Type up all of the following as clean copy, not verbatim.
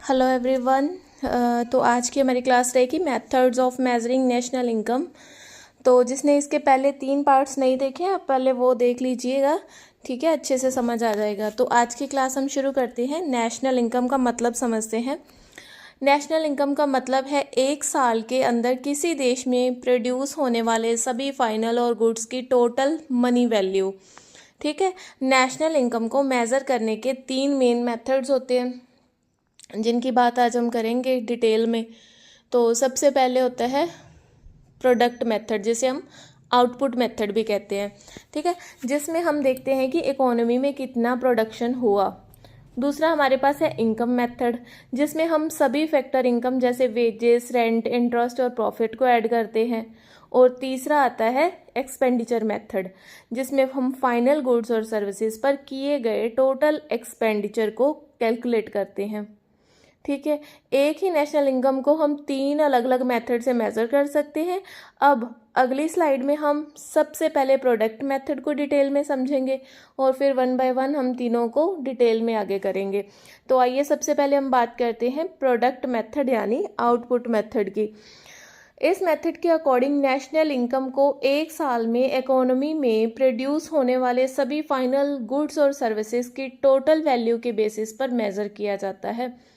Hello everyone. तो आज की हमारी क्लास रहेगी methods of measuring national income. तो जिसने इसके पहले 3 पार्ट्स नहीं देखे हैं आप पहले वो देख लीजिएगा, ठीक है, अच्छे से समझ आ जाएगा। तो आज की क्लास हम शुरू करते हैं। नेशनल इनकम का मतलब समझते हैं। नेशनल इनकम का मतलब है एक साल के अंदर किसी देश में प्रोड्यूस होने वाले सभी फाइनल और गुड्स की टोटल मनी वैल्यू। ठीक है, नेशनल इनकम को मेज़र करने के 3 मेन मेथड्स होते हैं जिनकी बात आज हम करेंगे डिटेल में। तो सबसे पहले होता है प्रोडक्ट मेथड, जिसे हम आउटपुट मेथड भी कहते हैं। ठीक है, जिसमें हम देखते हैं कि इकोनॉमी में कितना प्रोडक्शन हुआ। दूसरा हमारे पास है इनकम मेथड, जिसमें हम सभी फैक्टर इनकम जैसे वेजेस, रेंट, इंटरेस्ट और प्रॉफिट को ऐड करते हैं। और तीसरा आता है एक्सपेंडिचर मेथड, जिसमें हम फाइनल गुड्स और सर्विसेज पर किए गए टोटल एक्सपेंडिचर को कैलकुलेट करते हैं। ठीक है, एक ही नेशनल इनकम को हम 3 अलग अलग मेथड से मेज़र कर सकते हैं। अब अगली स्लाइड में हम सबसे पहले प्रोडक्ट मेथड को डिटेल में समझेंगे और फिर 1 बाय 1 हम तीनों को डिटेल में आगे करेंगे। तो आइए सबसे पहले हम बात करते हैं प्रोडक्ट मेथड यानी आउटपुट मेथड की। इस मेथड के अकॉर्डिंग नेशनल इनकम को एक साल में इकोनॉमी में प्रोड्यूस होने वाले सभी फाइनल गुड्स और सर्विसेज की टोटल वैल्यू के बेसिस पर मेज़र किया जाता है।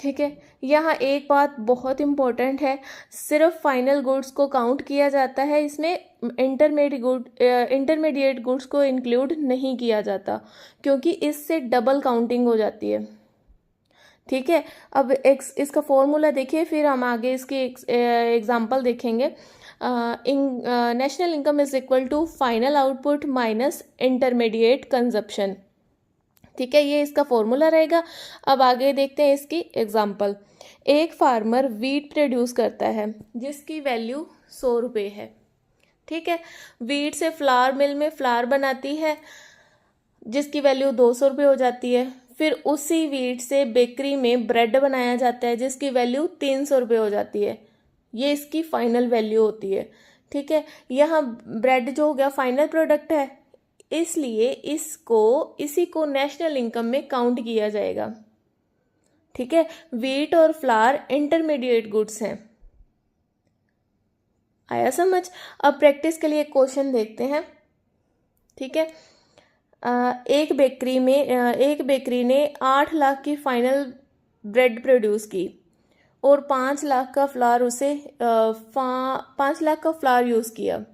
ठीक है, यहाँ एक बात बहुत इम्पोर्टेंट है, सिर्फ फाइनल गुड्स को काउंट किया जाता है, इसमें इंटरमीडिएट गुड्स को इंक्लूड नहीं किया जाता, क्योंकि इससे डबल काउंटिंग हो जाती है। ठीक है, अब इसका फॉर्मूला देखिए, फिर हम आगे इसकी एग्जांपल देखेंगे। National income is equal to final output minus intermediate consumption. ठीक है, ये इसका फॉर्मूला रहेगा। अब आगे देखते हैं इसकी एग्जांपल। एक फार्मर वीट प्रोड्यूस करता है जिसकी वैल्यू 100 रुपये है। ठीक है, वीट से फ्लावर मिल में फ्लावर बनाती है जिसकी वैल्यू 200 रुपये हो जाती है। फिर उसी वीट से बेकरी में ब्रेड बनाया जाता है जिसकी वैल्यू 300 रुपये हो जाती है। ये इसकी फाइनल वैल्यू होती है। ठीक है, यहाँ ब्रेड जो हो गया फाइनल प्रोडक्ट है, इसलिए इसी को नेशनल इनकम में काउंट किया जाएगा। ठीक है, वीट और फ्लावर इंटरमीडिएट गुड्स हैं। आया समझ? अब प्रैक्टिस के लिए एक क्वेश्चन देखते हैं। ठीक है, एक बेकरी ने 8 लाख की फाइनल ब्रेड प्रोड्यूस की और 5 लाख का फ्लावर 5 लाख का फ्लावर यूज़ किया।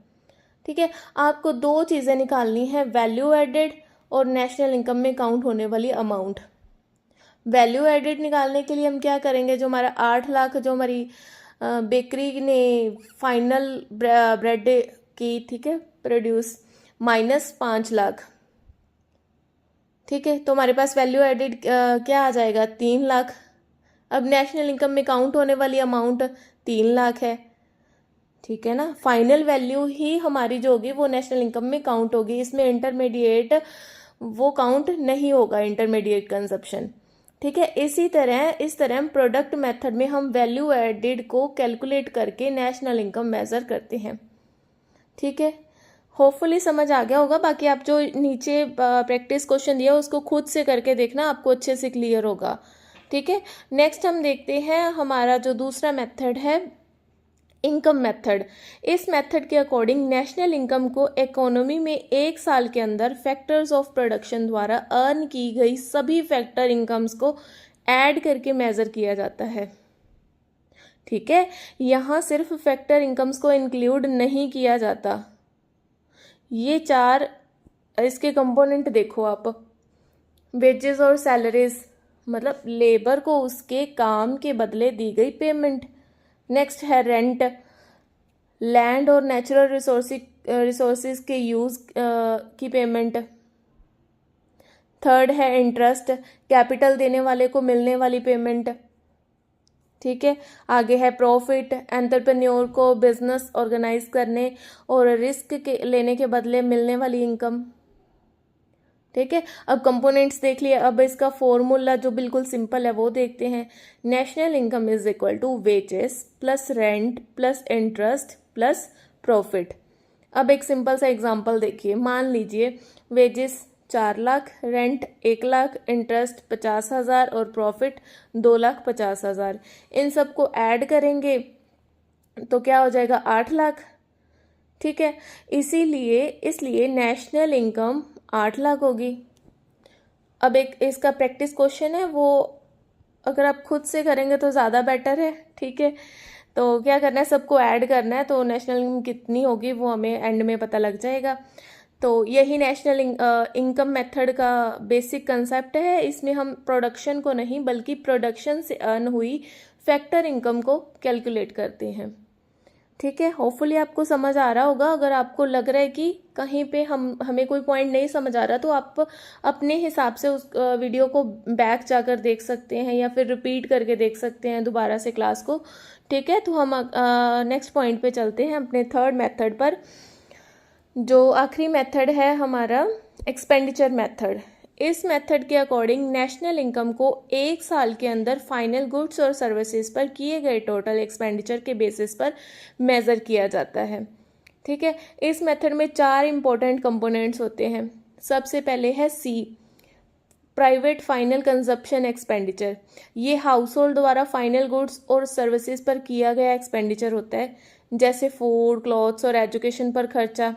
ठीक है, आपको 2 चीज़ें निकालनी है, वैल्यू एडेड और नेशनल इनकम में काउंट होने वाली अमाउंट। वैल्यू एडेड निकालने के लिए हम क्या करेंगे, जो हमारा 8 लाख जो हमारी बेकरी ने फाइनल ब्रेड की, ठीक है, प्रोड्यूस, माइनस 5 लाख। ठीक है, तो हमारे पास वैल्यू एडेड क्या आ जाएगा, 3 लाख। अब नेशनल इनकम में काउंट होने वाली अमाउंट 3 लाख है। ठीक है ना, फाइनल वैल्यू ही हमारी जो होगी वो नेशनल इनकम में काउंट होगी, इसमें इंटरमीडिएट वो काउंट नहीं होगा, इंटरमीडिएट कंजप्शन। ठीक है, इस तरह हम प्रोडक्ट मेथड में हम वैल्यू एडेड को कैलकुलेट करके नेशनल इनकम मेजर करते हैं। ठीक है, होपफुली समझ आ गया होगा। बाकी आप जो नीचे प्रैक्टिस क्वेश्चन दिया उसको खुद से करके देखना, आपको अच्छे से क्लियर होगा। ठीक है, नेक्स्ट हम देखते हैं हमारा जो दूसरा मेथड है इनकम मेथड। इस मेथड के अकॉर्डिंग नेशनल इनकम को इकोनॉमी में एक साल के अंदर फैक्टर्स ऑफ प्रोडक्शन द्वारा अर्न की गई सभी फैक्टर इनकम्स को ऐड करके मेजर किया जाता है। ठीक है, यहाँ सिर्फ फैक्टर इनकम्स को इंक्लूड नहीं किया जाता। ये 4 इसके कंपोनेंट देखो आप, वेजेस और सैलरीज, मतलब लेबर को उसके काम के बदले दी गई पेमेंट। नेक्स्ट है रेंट, लैंड और नेचुरल रिसोर्सेज के यूज़ की पेमेंट। थर्ड है इंटरेस्ट, कैपिटल देने वाले को मिलने वाली पेमेंट। ठीक है, आगे है प्रॉफिट, एंटरप्रेन्योर को बिजनेस ऑर्गेनाइज करने और रिस्क लेने के बदले मिलने वाली इनकम। ठीक है, अब कंपोनेंट्स देख लिए। अब इसका फॉर्मूला जो बिल्कुल सिंपल है वो देखते हैं। National income is equal to wages plus rent plus interest plus profit. अब एक सिंपल सा एग्जांपल देखिए, मान लीजिए wages 4 lakh, rent 1 lakh, interest 50,000 और प्रॉफिट 2,50,000। इन सबको ऐड करेंगे तो क्या हो जाएगा 8 लाख। ठीक है, इसलिए नेशनल इनकम 8 लाख होगी। अब एक इसका प्रैक्टिस क्वेश्चन है, वो अगर आप खुद से करेंगे तो ज़्यादा बेटर है। ठीक है, तो क्या करना है, सबको ऐड करना है, तो नेशनल इनकम कितनी होगी वो हमें एंड में पता लग जाएगा। तो यही नेशनल इनकम मेथड का बेसिक कंसेप्ट है। इसमें हम प्रोडक्शन को नहीं बल्कि प्रोडक्शन से अर्न हुई फैक्टर इनकम को कैलकुलेट करते हैं। ठीक है, होपफुली आपको समझ आ रहा होगा। अगर आपको लग रहा है कि कहीं पे हमें कोई पॉइंट नहीं समझ आ रहा तो आप अपने हिसाब से उस वीडियो को बैक जाकर देख सकते हैं या फिर रिपीट करके देख सकते हैं दोबारा से क्लास को। ठीक है, तो हम नेक्स्ट पॉइंट पे चलते हैं, अपने थर्ड मेथड पर। जो आखिरी मेथड है हमारा एक्सपेंडिचर मेथड। इस मेथड के अकॉर्डिंग नेशनल इनकम को 1 साल के अंदर फाइनल गुड्स और सर्विसेज पर किए गए टोटल एक्सपेंडिचर के बेसिस पर मेज़र किया जाता है। ठीक है, इस मेथड में 4 इंपॉर्टेंट कंपोनेंट्स होते हैं। सबसे पहले है सी, प्राइवेट फाइनल कंजप्शन एक्सपेंडिचर। ये हाउस होल्ड द्वारा फाइनल गुड्स और सर्विसेज पर किया गया एक्सपेंडिचर होता है, जैसे फूड, क्लॉथ्स और एजुकेशन पर खर्चा।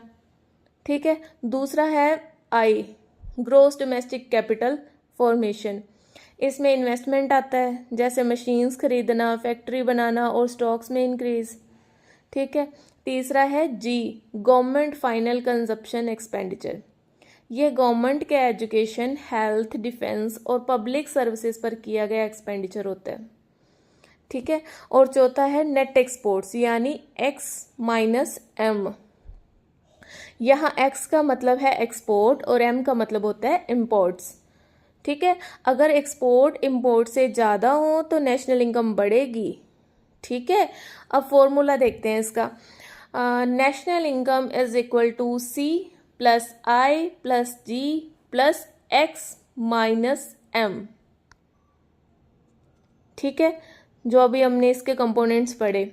ठीक है, दूसरा है आई, ग्रोस डोमेस्टिक कैपिटल फॉर्मेशन। इसमें इन्वेस्टमेंट आता है, जैसे मशीन्स खरीदना, फैक्ट्री बनाना और स्टॉक्स में इंक्रीज। ठीक है, तीसरा है जी, गवर्नमेंट फाइनल कंजप्शन एक्सपेंडिचर। ये गवर्नमेंट के एजुकेशन, हेल्थ, डिफेंस और पब्लिक सर्विसेज पर किया गया एक्सपेंडिचर होता है। ठीक है, और चौथा है नेट एक्सपोर्ट्स, यानी एक्स माइनस एम। यहाँ एक्स का मतलब है एक्सपोर्ट और एम का मतलब होता है इम्पोर्ट्स। ठीक है, अगर एक्सपोर्ट इम्पोर्ट से ज़्यादा हो तो नेशनल इनकम बढ़ेगी। ठीक है, अब फॉर्मूला देखते हैं इसका। National income is equal to C plus I plus G plus X minus M. ठीक है, जो अभी हमने इसके कंपोनेंट्स पढ़े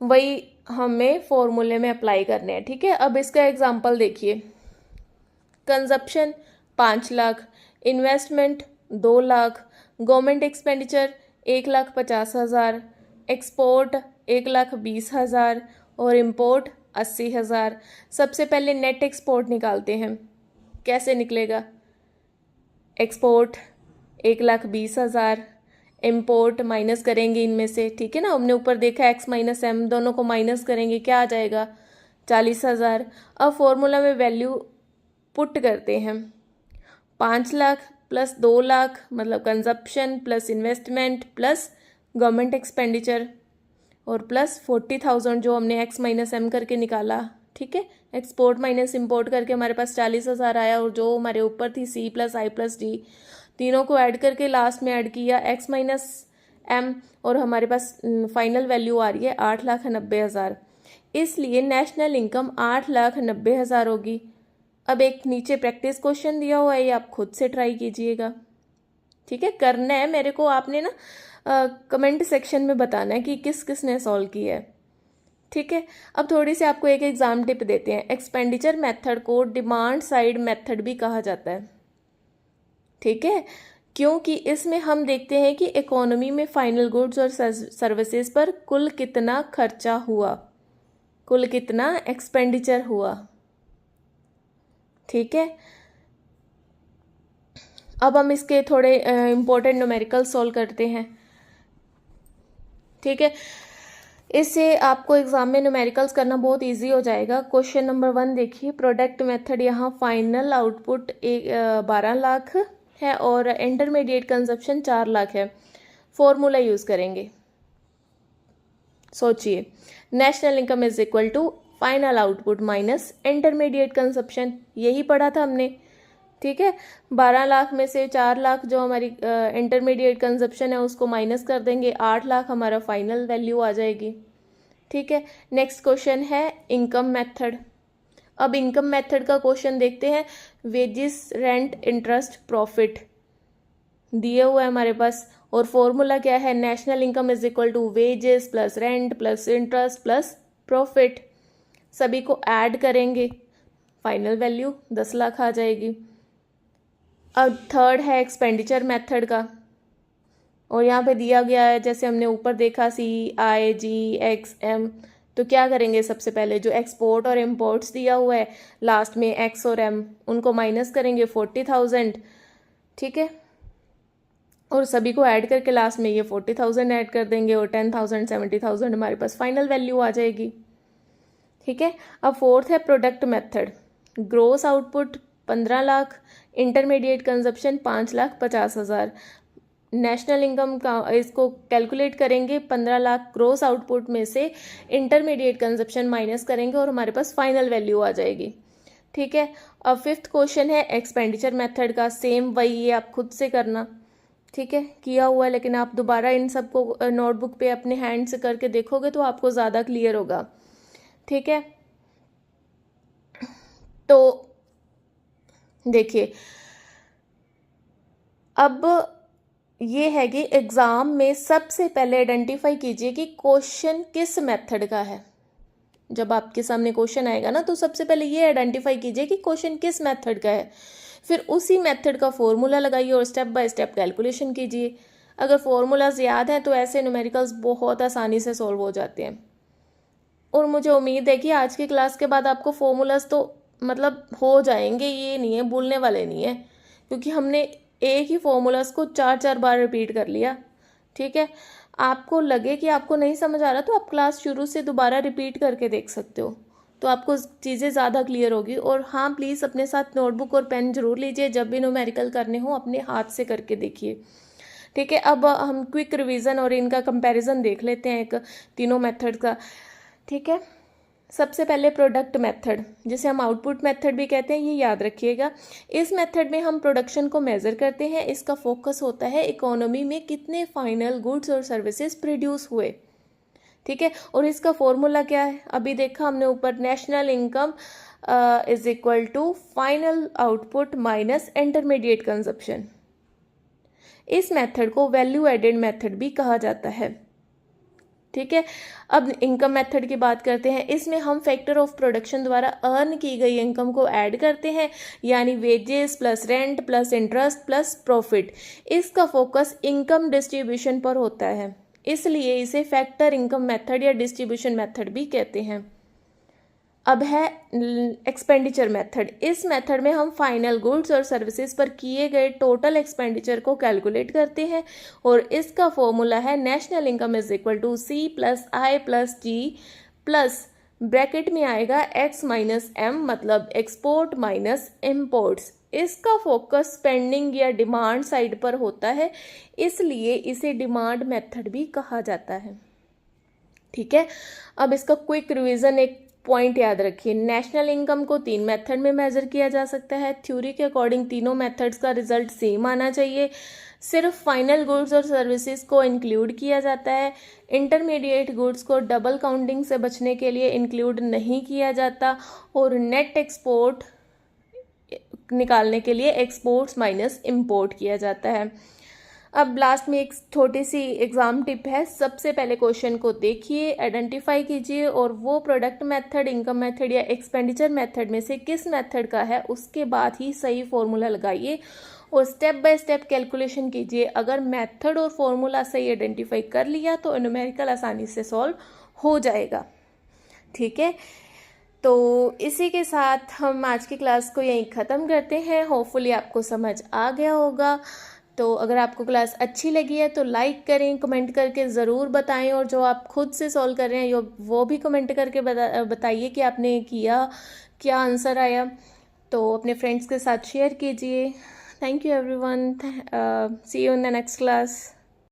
वही हमें फॉर्मूले में अप्लाई करने हैं। ठीक है, अब इसका एग्जांपल देखिए। Consumption 5 lakh, investment 2 lakh, government expenditure 1,50,000, export 1,20,000 और इंपोर्ट 80,000। सबसे पहले नेट एक्सपोर्ट निकालते हैं। कैसे निकलेगा? एक्सपोर्ट 1,20,000, इम्पोर्ट माइनस करेंगे इनमें से। ठीक है ना, हमने ऊपर देखा एक्स माइनस एम, दोनों को माइनस करेंगे, क्या आ जाएगा? 40,000। अब फॉर्मूला में वैल्यू पुट करते हैं। 5 लाख प्लस 2 लाख मतलब consumption plus investment plus government expenditure और प्लस 40,000 जो हमने एक्स माइनस एम करके निकाला। ठीक है, एक्सपोर्ट माइनस इम्पोर्ट करके हमारे पास 40,000 आया, और जो हमारे ऊपर थी सी प्लस आई प्लस डी, तीनों को ऐड करके लास्ट में ऐड किया एक्स माइनस एम, और हमारे पास फाइनल वैल्यू आ रही है 8,90,000। इसलिए नेशनल इनकम 8,90,000 होगी। अब एक नीचे प्रैक्टिस क्वेश्चन दिया हुआ है, ये आप खुद से ट्राई कीजिएगा। ठीक है, करना है मेरे को, आपने ना कमेंट सेक्शन में बताना है कि किस किस ने सॉल्व किया है। ठीक है, अब थोड़ी सी आपको एक एग्जाम टिप देते हैं। एक्सपेंडिचर मेथड को डिमांड साइड मेथड भी कहा जाता है। ठीक है, क्योंकि इसमें हम देखते हैं कि इकोनॉमी में फाइनल गुड्स और सर्विसेज पर कुल कितना खर्चा हुआ, कुल कितना एक्सपेंडिचर हुआ। ठीक है, अब हम इसके थोड़े इंपॉर्टेंट न्यूमेरिकल सॉल्व करते हैं। ठीक है, इससे आपको एग्जाम में न्यूमेरिकल्स करना बहुत इजी हो जाएगा। क्वेश्चन नंबर 1 देखिए, प्रोडक्ट मेथड। यहाँ फाइनल आउटपुट 12 लाख है और इंटरमीडिएट कंजप्शन 4 लाख है। फॉर्मूला यूज़ करेंगे। सोचिए, national income is equal to final output minus intermediate consumption, यही पढ़ा था हमने। ठीक है, 12 लाख में से 4 लाख जो हमारी इंटरमीडिएट कंजप्शन है उसको माइनस कर देंगे, 8 लाख हमारा फाइनल वैल्यू आ जाएगी। ठीक है, नेक्स्ट क्वेश्चन है इनकम मेथड। अब इनकम मेथड का क्वेश्चन देखते हैं। वेजिस, रेंट, इंटरेस्ट, प्रॉफिट दिए हुए हैं हमारे पास, और फॉर्मूला क्या है? National income is equal to wages plus rent plus interest plus profit. सभी को ऐड करेंगे, फाइनल वैल्यू 10 लाख आ जाएगी। अब थर्ड है एक्सपेंडिचर मेथड का, और यहाँ पे दिया गया है जैसे हमने ऊपर देखा CIGXM। तो क्या करेंगे, सबसे पहले जो एक्सपोर्ट और इम्पोर्ट्स दिया हुआ है लास्ट में X और M, उनको माइनस करेंगे 40,000, ठीक है, और सभी को ऐड करके लास्ट में ये 40,000 ऐड कर देंगे और 10,000 70,000 हमारे पास फाइनल वैल्यू आ जाएगी, ठीक है। अब फोर्थ है product method. Gross output 15 lakh, intermediate consumption 5,50,000। National income का इसको कैलकुलेट करेंगे 15 लाख ग्रोस आउटपुट में से इंटरमीडिएट कंजप्शन माइनस करेंगे और हमारे पास फाइनल वैल्यू आ जाएगी, ठीक है। अब फिफ्थ क्वेश्चन है एक्सपेंडिचर मेथड का, सेम वही है, आप खुद से करना, ठीक है, किया हुआ है, लेकिन आप दोबारा इन सबको नोटबुक पे अपने हैंड से करके देखोगे तो आपको ज़्यादा क्लियर होगा, ठीक है। तो देखिए अब ये है कि एग्ज़ाम में सबसे पहले आइडेंटिफाई कीजिए कि क्वेश्चन किस मेथड का है। जब आपके सामने क्वेश्चन आएगा ना तो सबसे पहले ये आइडेंटिफाई कीजिए कि क्वेश्चन किस मेथड का है, फिर उसी मेथड का फॉर्मूला लगाइए और स्टेप बाय स्टेप कैलकुलेशन कीजिए। अगर फॉर्मूलाज याद हैं तो ऐसे न्यूमेरिकल्स बहुत आसानी से सॉल्व हो जाते हैं, और मुझे उम्मीद है कि आज की क्लास के बाद आपको फॉर्मूलाज तो मतलब हो जाएंगे, ये नहीं है भूलने वाले नहीं है, क्योंकि हमने एक ही फॉर्मूलाज को 4-4 बार रिपीट कर लिया, ठीक है। आपको लगे कि आपको नहीं समझ आ रहा तो आप क्लास शुरू से दोबारा रिपीट करके देख सकते हो, तो आपको चीज़ें ज़्यादा क्लियर होगी। और हाँ, प्लीज़ अपने साथ नोटबुक और पेन जरूर लीजिए, जब भी न्यूमेरिकल करने हो अपने हाथ से करके देखिए, ठीक है। अब हम क्विक रिवीजन और इनका कंपैरिजन देख लेते हैं एक तीनों मेथड का, ठीक है। सबसे पहले प्रोडक्ट मेथड, जिसे हम आउटपुट मेथड भी कहते हैं, ये याद रखिएगा। इस मेथड में हम प्रोडक्शन को मेज़र करते हैं, इसका फोकस होता है इकोनॉमी में कितने फाइनल गुड्स और सर्विसेज प्रोड्यूस हुए, ठीक है। और इसका फॉर्मूला क्या है, अभी देखा हमने ऊपर, national income is equal to final output minus intermediate consumption. इस मेथड को वैल्यू एडेड मेथड भी कहा जाता है, ठीक है। अब इनकम मेथड की बात करते हैं। इसमें हम फैक्टर ऑफ प्रोडक्शन द्वारा अर्न की गई इनकम को ऐड करते हैं, यानी wages plus rent plus interest plus profit. इसका फोकस इनकम डिस्ट्रीब्यूशन पर होता है, इसलिए इसे फैक्टर इनकम मेथड या डिस्ट्रीब्यूशन मेथड भी कहते हैं। अब है एक्सपेंडिचर मेथड। इस मेथड में हम फाइनल गुड्स और सर्विसेज पर किए गए टोटल एक्सपेंडिचर को कैलकुलेट करते हैं, और इसका फॉर्मूला है national income is equal to C plus I plus G plus bracket में आएगा X माइनस M, मतलब एक्सपोर्ट माइनस इम्पोर्ट्स। इसका फोकस स्पेंडिंग या डिमांड साइड पर होता है, इसलिए इसे डिमांड मेथड भी कहा जाता है, ठीक है। अब इसका क्विक रिवीजन, एक पॉइंट याद रखिए, नेशनल इनकम को 3 मेथड में मेजर किया जा सकता है। थ्योरी के अकॉर्डिंग तीनों मेथड्स का रिजल्ट सेम आना चाहिए, सिर्फ फाइनल गुड्स और सर्विसेज को इंक्लूड किया जाता है। इंटरमीडिएट गुड्स को डबल काउंटिंग से बचने के लिए इंक्लूड नहीं किया जाता, और नेट एक्सपोर्ट निकालने के लिए एक्सपोर्ट्स माइनस इंपोर्ट किया जाता है। अब लास्ट में एक छोटी सी एग्जाम टिप है, सबसे पहले क्वेश्चन को देखिए, आइडेंटिफाई कीजिए, और वो प्रोडक्ट मेथड, इनकम मेथड या एक्सपेंडिचर मेथड में से किस मेथड का है उसके बाद ही सही फॉर्मूला लगाइए और स्टेप बाय स्टेप कैलकुलेशन कीजिए। अगर मेथड और फॉर्मूला सही आइडेंटिफाई कर लिया तो न्यूमेरिकल आसानी से सॉल्व हो जाएगा, ठीक है। तो इसी के साथ हम आज की क्लास को यहीं ख़त्म करते हैं। होपफुली आपको समझ आ गया होगा। तो अगर आपको क्लास अच्छी लगी है तो लाइक करें, कमेंट करके ज़रूर बताएं, और जो आप खुद से सॉल्व कर रहे हैं वो भी कमेंट करके बताइए कि आपने किया, क्या आंसर आया। तो अपने फ्रेंड्स के साथ शेयर कीजिए। Thank you everyone, see you in the next class.